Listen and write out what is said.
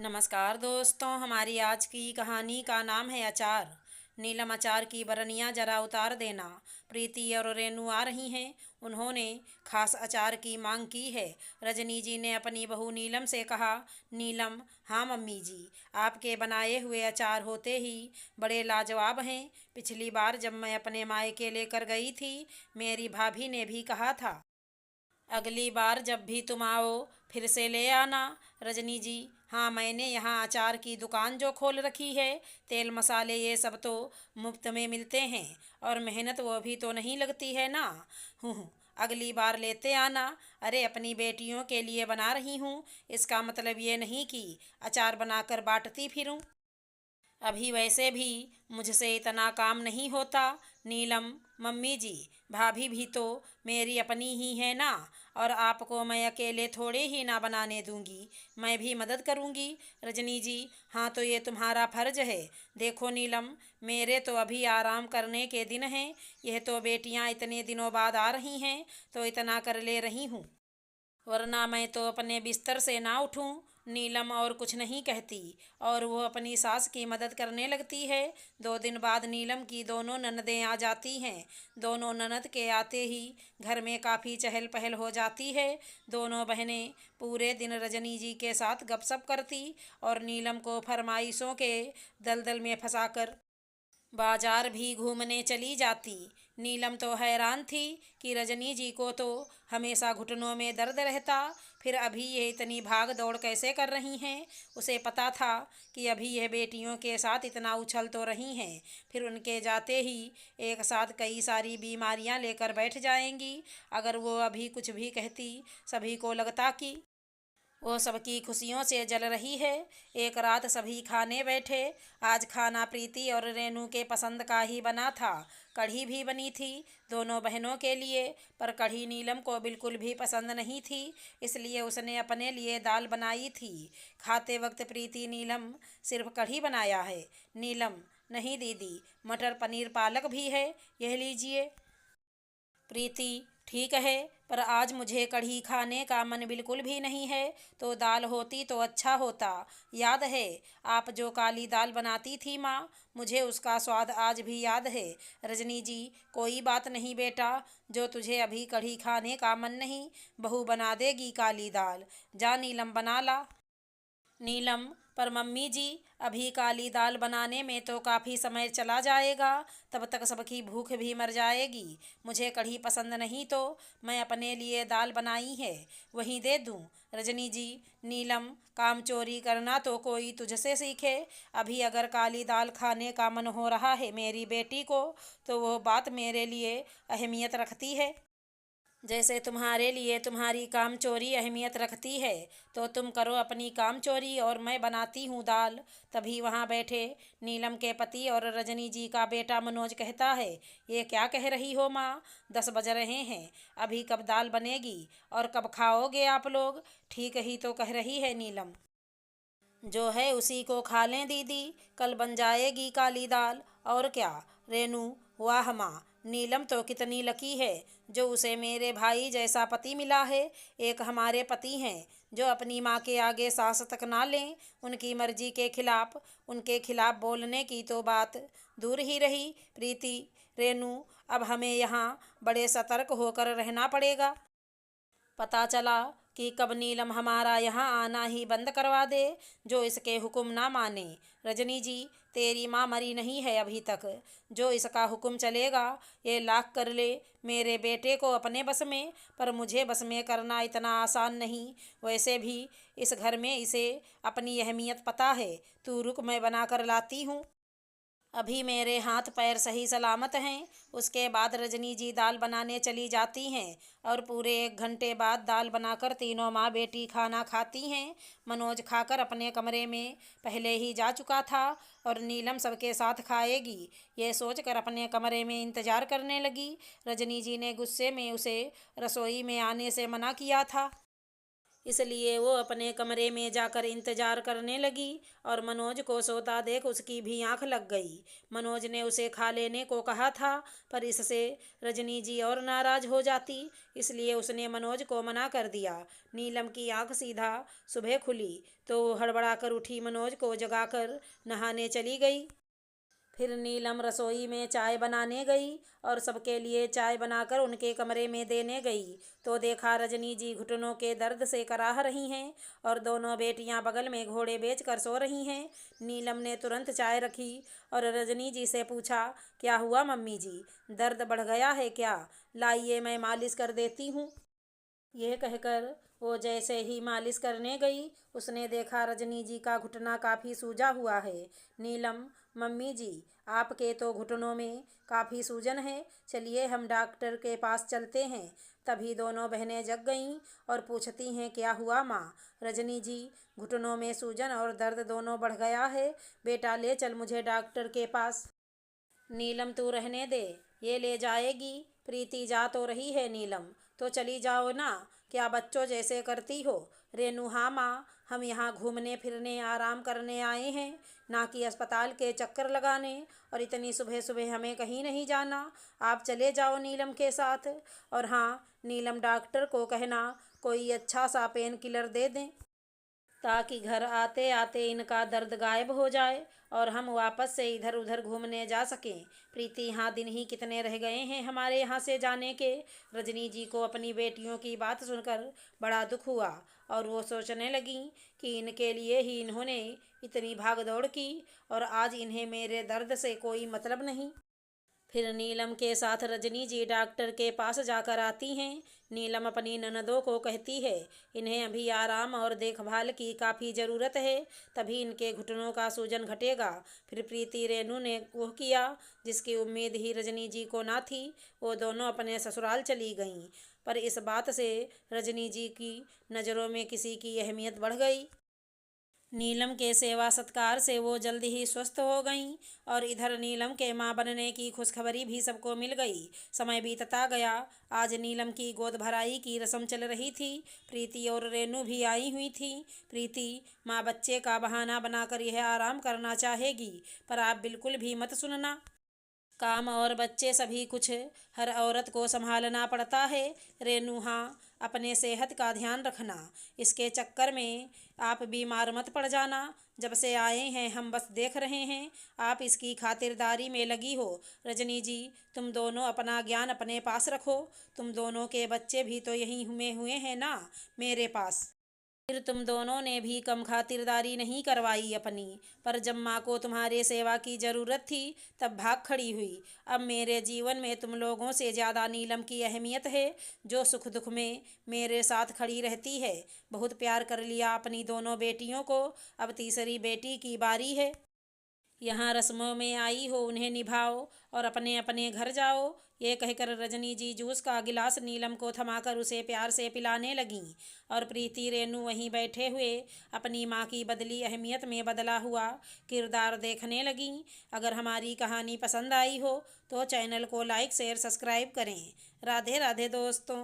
नमस्कार दोस्तों, हमारी आज की कहानी का नाम है अचार। नीलम, अचार की बरनियाँ जरा उतार देना। प्रीति और रेनू आ रही हैं। उन्होंने खास अचार की मांग की है। रजनी जी ने अपनी बहू नीलम से कहा, नीलम, हाँ मम्मी जी, आपके बनाए हुए अचार होते ही बड़े लाजवाब हैं। पिछली बार जब मैं अपने मायके लेकर गई थी, मेरी भाभी ने भी कहा था, अगली बार जब भी तुम आओ फिर से ले आना। रजनी जी, हाँ, मैंने यहाँ अचार की दुकान जो खोल रखी है, तेल मसाले ये सब तो मुफ्त में मिलते हैं और मेहनत वो भी तो नहीं लगती है ना। हूँ, अगली बार लेते आना। अरे, अपनी बेटियों के लिए बना रही हूँ, इसका मतलब ये नहीं कि अचार बनाकर बांटती फिरूँ। अभी वैसे भी मुझसे इतना काम नहीं होता। नीलम, मम्मी जी, भाभी भी तो मेरी अपनी ही है ना, और आपको मैं अकेले थोड़े ही ना बनाने दूंगी, मैं भी मदद करूंगी। रजनी जी, हाँ, तो ये तुम्हारा फर्ज है। देखो नीलम, मेरे तो अभी आराम करने के दिन हैं। यह तो बेटियां इतने दिनों बाद आ रही हैं तो इतना कर ले रही हूँ, वरना मैं तो अपने बिस्तर से ना उठूं। नीलम और कुछ नहीं कहती और वो अपनी सास की मदद करने लगती है। 2 दिन बाद नीलम की दोनों ननदें आ जाती हैं। दोनों ननद के आते ही घर में काफ़ी चहल पहल हो जाती है। दोनों बहनें पूरे दिन रजनी जी के साथ गपशप करती और नीलम को फरमाइशों के दलदल में फंसाकर बाजार भी घूमने चली जाती। नीलम तो हैरान थी कि रजनी जी को तो हमेशा घुटनों में दर्द रहता, फिर अभी ये इतनी भाग दौड़ कैसे कर रही हैं। उसे पता था कि अभी यह बेटियों के साथ इतना उछल तो रही हैं, फिर उनके जाते ही एक साथ कई सारी बीमारियां लेकर बैठ जाएंगी। अगर वो अभी कुछ भी कहती, सभी को लगता कि वो सबकी खुशियों से जल रही है। एक रात सभी खाने बैठे। आज खाना प्रीति और रेनू के पसंद का ही बना था। कढ़ी भी बनी थी दोनों बहनों के लिए, पर कढ़ी नीलम को बिल्कुल भी पसंद नहीं थी, इसलिए उसने अपने लिए दाल बनाई थी। खाते वक्त प्रीति, नीलम, सिर्फ कढ़ी बनाया है? नीलम, नहीं दीदी, मटर पनीर पालक भी है, यह लीजिए। प्रीति, ठीक है, पर आज मुझे कढ़ी खाने का मन बिल्कुल भी नहीं है, तो दाल होती तो अच्छा होता। याद है आप जो काली दाल बनाती थी माँ, मुझे उसका स्वाद आज भी याद है। रजनी जी, कोई बात नहीं बेटा, जो तुझे अभी कढ़ी खाने का मन नहीं, बहू बना देगी काली दाल। जा नीलम, बना ला। नीलम, पर मम्मी जी, अभी काली दाल बनाने में तो काफ़ी समय चला जाएगा, तब तक सबकी भूख भी मर जाएगी। मुझे कढ़ी पसंद नहीं तो मैं अपने लिए दाल बनाई है, वहीं दे दूँ। रजनी जी, नीलम, काम चोरी करना तो कोई तुझसे सीखे। अभी अगर काली दाल खाने का मन हो रहा है मेरी बेटी को, तो वो बात मेरे लिए अहमियत रखती है। जैसे तुम्हारे लिए तुम्हारी काम चोरी अहमियत रखती है, तो तुम करो अपनी काम चोरी और मैं बनाती हूँ दाल। तभी वहाँ बैठे नीलम के पति और रजनी जी का बेटा मनोज कहता है, ये क्या कह रही हो माँ, 10 बज रहे हैं, अभी कब दाल बनेगी और कब खाओगे आप लोग? ठीक ही तो कह रही है नीलम, जो है उसी को खा लें दीदी, कल बन जाएगी काली दाल। और क्या रेनू, वाह माँ, नीलम तो कितनी लकी है जो उसे मेरे भाई जैसा पति मिला है। एक हमारे पति हैं जो अपनी माँ के आगे सांस तक ना लें, उनकी मर्जी के खिलाफ, उनके खिलाफ बोलने की तो बात दूर ही रही। प्रीति, रेनू, अब हमें यहाँ बड़े सतर्क होकर रहना पड़ेगा। पता चला कि कब नीलम हमारा यहाँ आना ही बंद करवा दे, जो इसके हुक्म ना माने। रजनी जी, तेरी माँ मरी नहीं है अभी तक, जो इसका हुक्म चलेगा ये लाख कर ले मेरे बेटे को अपने बस में, पर मुझे बस में करना इतना आसान नहीं। वैसे भी इस घर में इसे अपनी अहमियत पता है। तू रुक, मैं बना कर लाती हूँ। अभी मेरे हाथ पैर सही सलामत हैं। उसके बाद रजनी जी दाल बनाने चली जाती हैं और पूरे 1 घंटे बाद दाल बनाकर तीनों माँ बेटी खाना खाती हैं। मनोज खाकर अपने कमरे में पहले ही जा चुका था और नीलम सबके साथ खाएगी, ये सोचकर अपने कमरे में इंतज़ार करने लगी। रजनी जी ने गुस्से में उसे रसोई में आने से मना किया था। इसलिए वो अपने कमरे में जाकर इंतजार करने लगी और मनोज को सोता देख उसकी भी आंख लग गई। मनोज ने उसे खा लेने को कहा था, पर इससे रजनी जी और नाराज हो जाती, इसलिए उसने मनोज को मना कर दिया। नीलम की आंख सीधा सुबह खुली तो वो हड़बड़ा कर उठी, मनोज को जगाकर नहाने चली गई। फिर नीलम रसोई में चाय बनाने गई और सबके लिए चाय बनाकर उनके कमरे में देने गई तो देखा रजनी जी घुटनों के दर्द से कराह रही हैं और दोनों बेटियां बगल में घोड़े बेच कर सो रही हैं। नीलम ने तुरंत चाय रखी और रजनी जी से पूछा, क्या हुआ मम्मी जी, दर्द बढ़ गया है क्या? लाइए मैं मालिश कर देती हूँ। यह कहकर वो जैसे ही मालिश करने गई, उसने देखा रजनी जी का घुटना काफ़ी सूजा हुआ है। नीलम, मम्मी जी, आपके तो घुटनों में काफ़ी सूजन है, चलिए हम डॉक्टर के पास चलते हैं। तभी दोनों बहनें जग गईं और पूछती हैं, क्या हुआ माँ? रजनी जी, घुटनों में सूजन और दर्द दोनों बढ़ गया है, बेटा ले चल मुझे डॉक्टर के पास। नीलम तू रहने दे, ये ले जाएगी। प्रीति जा तो रही है नीलम, तो चली जाओ ना, क्या बच्चों जैसे करती हो? रेनू, हाँ माँ, हम यहाँ घूमने फिरने आराम करने आए हैं, ना कि अस्पताल के चक्कर लगाने, और इतनी सुबह सुबह हमें कहीं नहीं जाना। आप चले जाओ नीलम के साथ। और हाँ नीलम, डॉक्टर को कहना कोई अच्छा सा पेन किलर दे दें, ताकि घर आते आते इनका दर्द गायब हो जाए और हम वापस से इधर उधर घूमने जा सकें। प्रीति, यहाँ दिन ही कितने रह गए हैं हमारे यहाँ से जाने के। रजनी जी को अपनी बेटियों की बात सुनकर बड़ा दुख हुआ और वो सोचने लगी कि इनके लिए ही इन्होंने इतनी भाग दौड़ की और आज इन्हें मेरे दर्द से कोई मतलब नहीं। फिर नीलम के साथ रजनी जी डॉक्टर के पास जाकर आती हैं। नीलम अपनी ननदों को कहती है, इन्हें अभी आराम और देखभाल की काफ़ी ज़रूरत है, तभी इनके घुटनों का सूजन घटेगा। फिर प्रीति रेनू ने वो किया जिसकी उम्मीद ही रजनी जी को ना थी, वो दोनों अपने ससुराल चली गईं। पर इस बात से रजनी जी की नज़रों में किसी की अहमियत बढ़ गई। नीलम के सेवा सत्कार से वो जल्द ही स्वस्थ हो गईं और इधर नीलम के माँ बनने की खुशखबरी भी सबको मिल गई। समय बीतता गया। आज नीलम की गोद भराई की रस्म चल रही थी। प्रीति और रेनू भी आई हुई थी। प्रीति, माँ बच्चे का बहाना बनाकर यह आराम करना चाहेगी, पर आप बिल्कुल भी मत सुनना। काम और बच्चे सभी कुछ हर औरत को संभालना पड़ता है। रेनू, हाँ, अपने सेहत का ध्यान रखना, इसके चक्कर में आप बीमार मत पड़ जाना। जब से आए हैं हम बस देख रहे हैं, आप इसकी खातिरदारी में लगी हो। रजनी जी, तुम दोनों अपना ज्ञान अपने पास रखो, तुम दोनों के बच्चे भी तो यहीं हुए हैं ना मेरे पास। फिर तुम दोनों ने भी कम खातिरदारी नहीं करवाई अपनी, पर जब माँ को तुम्हारे सेवा की ज़रूरत थी तब भाग खड़ी हुई। अब मेरे जीवन में तुम लोगों से ज़्यादा नीलम की अहमियत है, जो सुख दुख में मेरे साथ खड़ी रहती है। बहुत प्यार कर लिया अपनी दोनों बेटियों को, अब तीसरी बेटी की बारी है। यहाँ रस्मों में आई हो, उन्हें निभाओ और अपने अपने घर जाओ। ये कहकर रजनी जी जूस का गिलास नीलम को थमाकर उसे प्यार से पिलाने लगीं और प्रीति रेनू वहीं बैठे हुए अपनी माँ की बदली अहमियत में बदला हुआ किरदार देखने लगीं। अगर हमारी कहानी पसंद आई हो तो चैनल को लाइक शेयर सब्सक्राइब करें। राधे राधे दोस्तों।